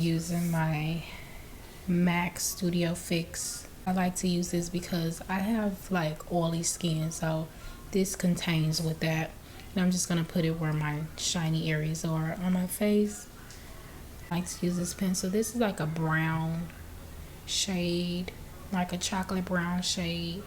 Using my MAC Studio Fix. I like to use this because I have like oily skin, so this contains with that. And I'm just gonna put it where my shiny areas are on my face. I like to use this pencil. This is like a brown shade, like a chocolate brown shade.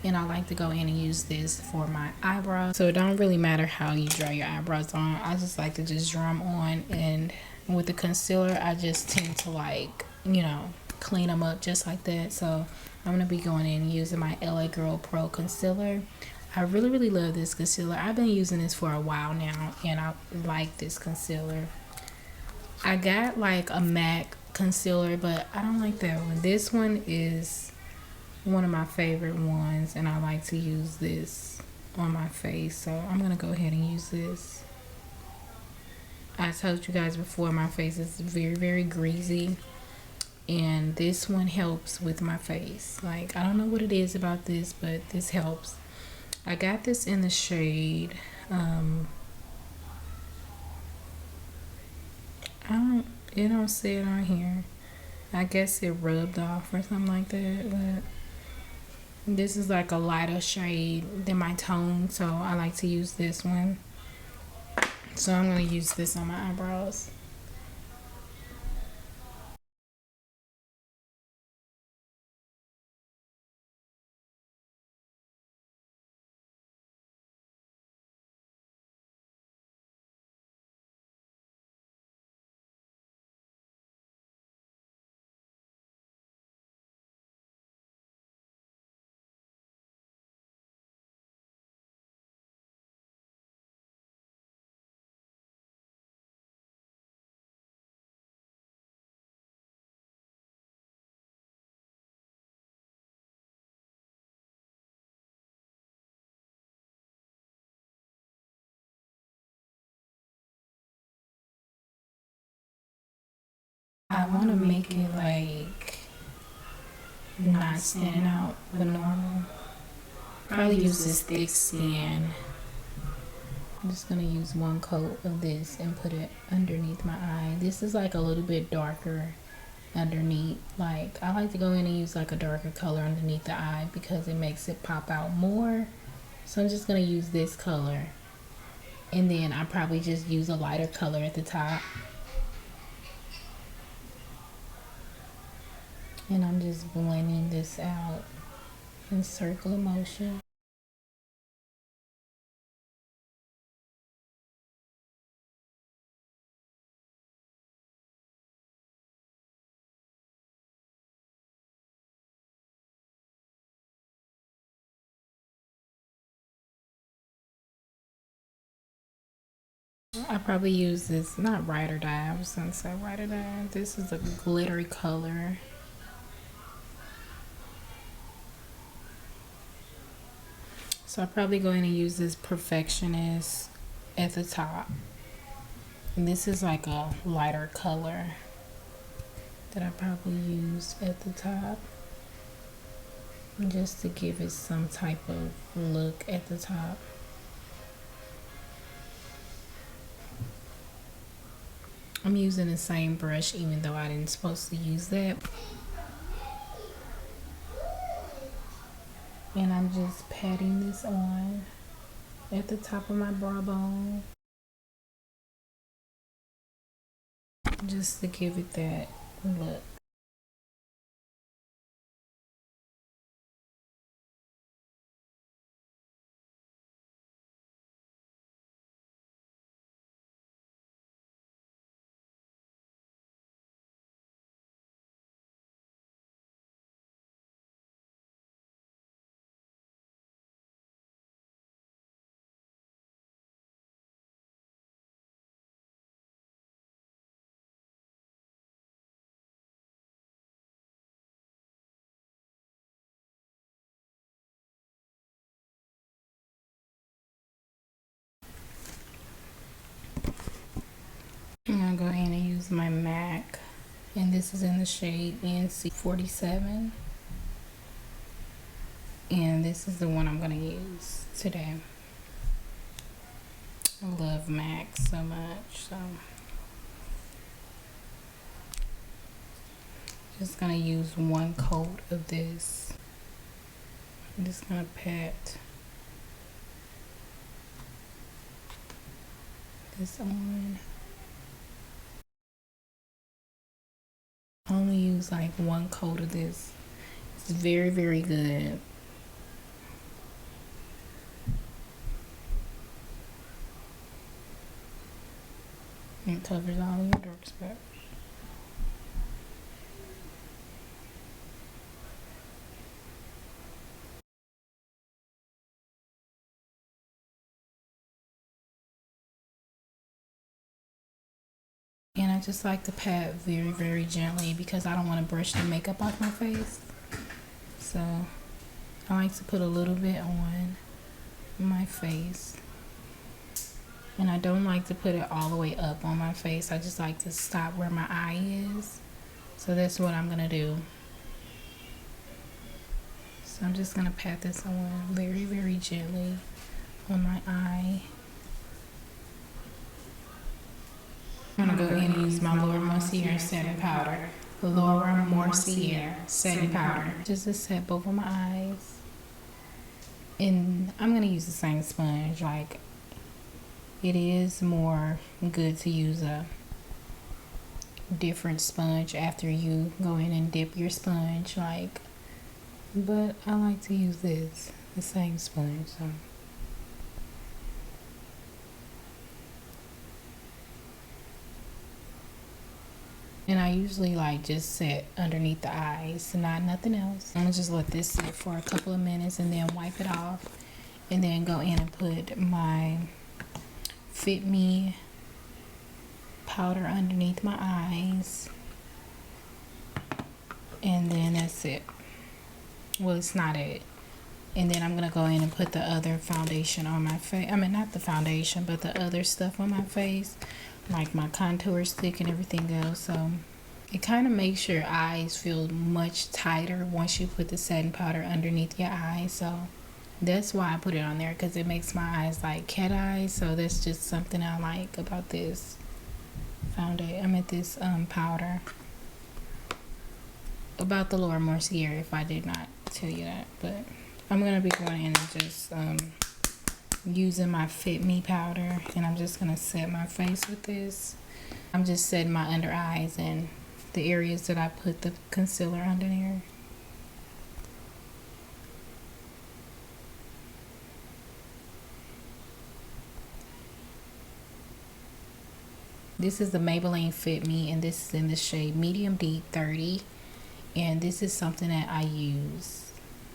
And I like to go in and use this for my eyebrows. So it don't really matter how you draw your eyebrows on. I just like to just draw them on, and with the concealer I just tend to like, you know, clean them up just like that. So I'm gonna be going in and using my LA Girl Pro concealer. I really love this concealer. I've been using this for a while now, and I like this concealer. I got like a MAC concealer, but I don't like that one. This one is one of my favorite ones, and I like to use this on my face, so I'm gonna go ahead and use this. I told you guys before, my face is very greasy, and this one helps with my face. Like, I don't know what it is about this, but this helps. I got this in the shade it don't say it on here. I guess it rubbed off or something like that, but this is like a lighter shade than my tone, so I like to use this one. So I'm going to use this on my eyebrows. I want to make it like not standing out but normal. Probably use this thick skin. I'm just going to use one coat of this and put it underneath my eye. This is like a little bit darker underneath. Like, I like to go in and use like a darker color underneath the eye because it makes it pop out more. So I'm just going to use this color, and then I probably just use a lighter color at the top. And I'm just blending this out in circular motion. I probably use this, not ride or die, I was gonna say ride or die. This is a glittery color. So I'll probably go in and use this Perfectionist at the top. And this is like a lighter color that I probably use at the top, just to give it some type of look at the top. I'm using the same brush even though I didn't supposed to use that. And I'm just patting this on at the top of my brow bone, just to give it that look. I'm gonna go ahead and use my MAC, and this is in the shade NC47, and this is the one I'm gonna use today. I love MAC so much. So Just gonna use one coat of this. I'm just gonna pat this on. I only use like one coat of this. It's very, very good. It covers all your dark spots. And I just like to pat very, very gently because I don't want to brush the makeup off my face. So I like to put a little bit on my face. And I don't like to put it all the way up on my face. I just like to stop where my eye is. So that's what I'm gonna do. So I'm just gonna pat this on very, very gently on my eye. I'm gonna go in and use my Laura Mercier setting powder. Laura Mercier setting powder. Just to set both of my eyes. And I'm gonna use the same sponge. Like, it is more good to use a different sponge after you go in and dip your sponge. Like, but I like to use this, the same sponge. So. And I usually like just set underneath the eyes, not nothing else. I'm gonna just let this sit for a couple of minutes and then wipe it off, and then go in and put my Fit Me powder underneath my eyes, and then that's it. Well, it's not it. And then I'm gonna go in and put the other foundation on my face. I mean, not the foundation, but the other stuff on my face, like my contour stick and everything else. So it kind of makes your eyes feel much tighter once you put the setting powder underneath your eyes. So that's why I put it on there, because it makes my eyes like cat eyes. So that's just something I like about this foundation. I'm at this powder. About the Laura Mercier, if I did not tell you that. But I'm gonna be going in and just using my Fit Me powder, and I'm just gonna set my face with this. I'm just setting my under eyes and the areas that I put the concealer under there. This is the Maybelline Fit Me, and this is in the shade Medium D 30, and this is something that I use.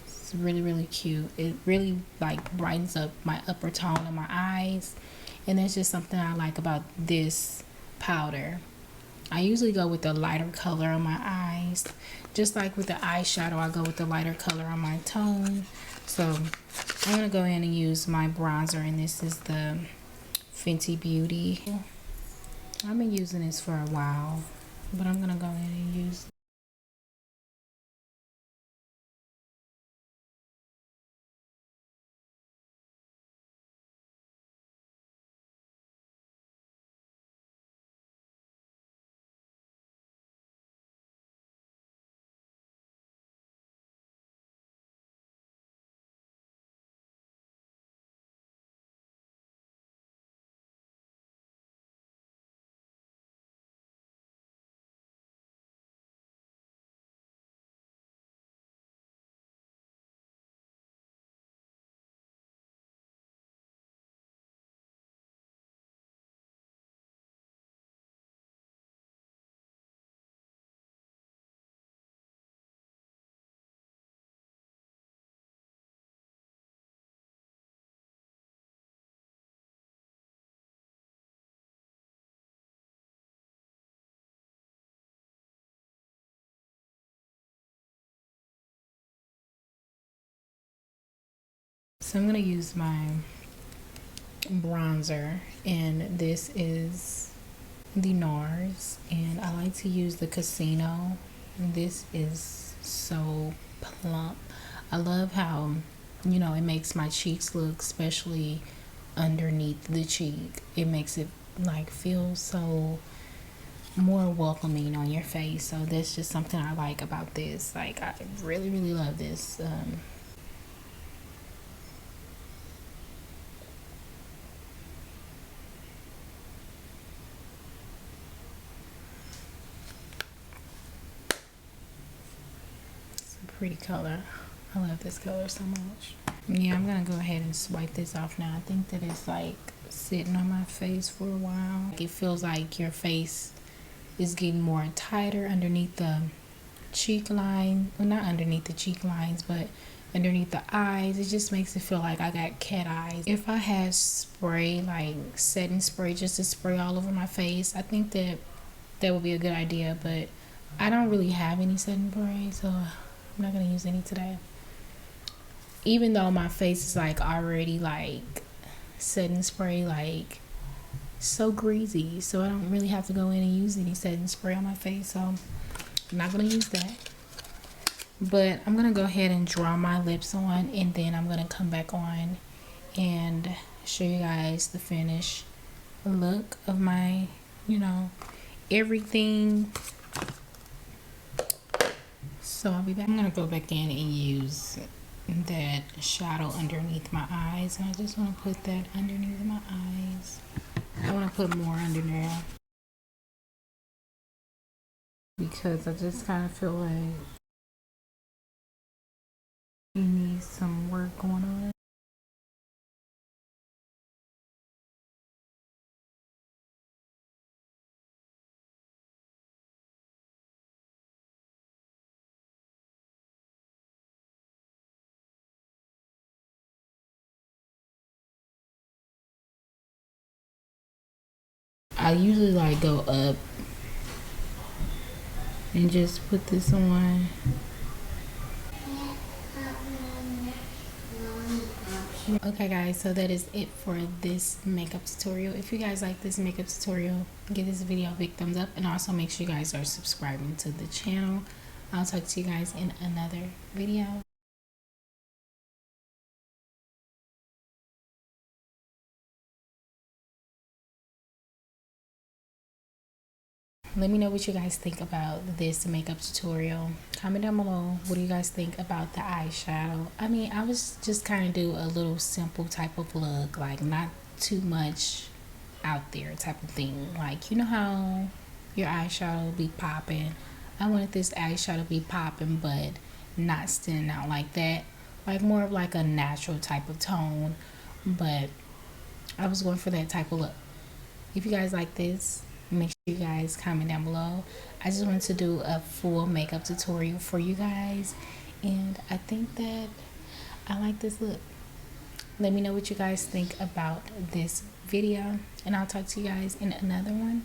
It's really, really cute. It really like brightens up my upper tone of my eyes, and that's just something I like about this powder. I usually go with the lighter color on my eyes, just like with the eyeshadow. I go with the lighter color on my tone. So I'm gonna go in and use my bronzer, and this is the Fenty Beauty. I've been using this for a while, but I'm gonna go in and use. So I'm gonna use my bronzer, and this is the NARS, and I like to use the Casino. This is so plump. I love how, it makes my cheeks look, especially underneath the cheek. It makes it like feel so more welcoming on your face. So that's just something I like about this. Like, I really, really love this. It's a pretty color. I love this color so much. Yeah, I'm gonna go ahead and swipe this off now. I think that it's like sitting on my face for a while. It feels like your face is getting more tighter underneath the cheek line. Well, not underneath the cheek lines, but underneath the eyes. It just makes it feel like I got cat eyes. If I had spray, like setting spray, just to spray all over my face, I think that that would be a good idea. But I don't really have any setting spray, so I'm not gonna use any today. Even though my face is like already like setting spray, like so greasy, so I don't really have to go in and use any setting spray on my face, so I'm not gonna use that. But I'm gonna go ahead and draw my lips on, and then I'm gonna come back on and show you guys the finished look of my, you know, everything. So I'll be back. I'm gonna go back in and use that shadow underneath my eyes, and I just want to put that underneath my eyes. I want to put more under there because I just kind of feel like you need some work going on. I usually like go up and just put this on. Okay guys, so that is it for this makeup tutorial. If you guys like this makeup tutorial, give this video a big thumbs up, and also make sure you guys are subscribing to the channel. I'll talk to you guys in another video. Let me know what you guys think about this makeup tutorial. Comment down below, what do you guys think about the eyeshadow? I mean, I was just kind of do a little simple type of look, like not too much out there type of thing. Like, you know how your eyeshadow be popping? I wanted this eyeshadow to be popping, but not standing out like that. Like more of like a natural type of tone, but I was going for that type of look. If you guys like this, make sure you guys comment down below. I just wanted to do a full makeup tutorial for you guys, and I think that I like this look. Let me know what you guys think about this video, and I'll talk to you guys in another one.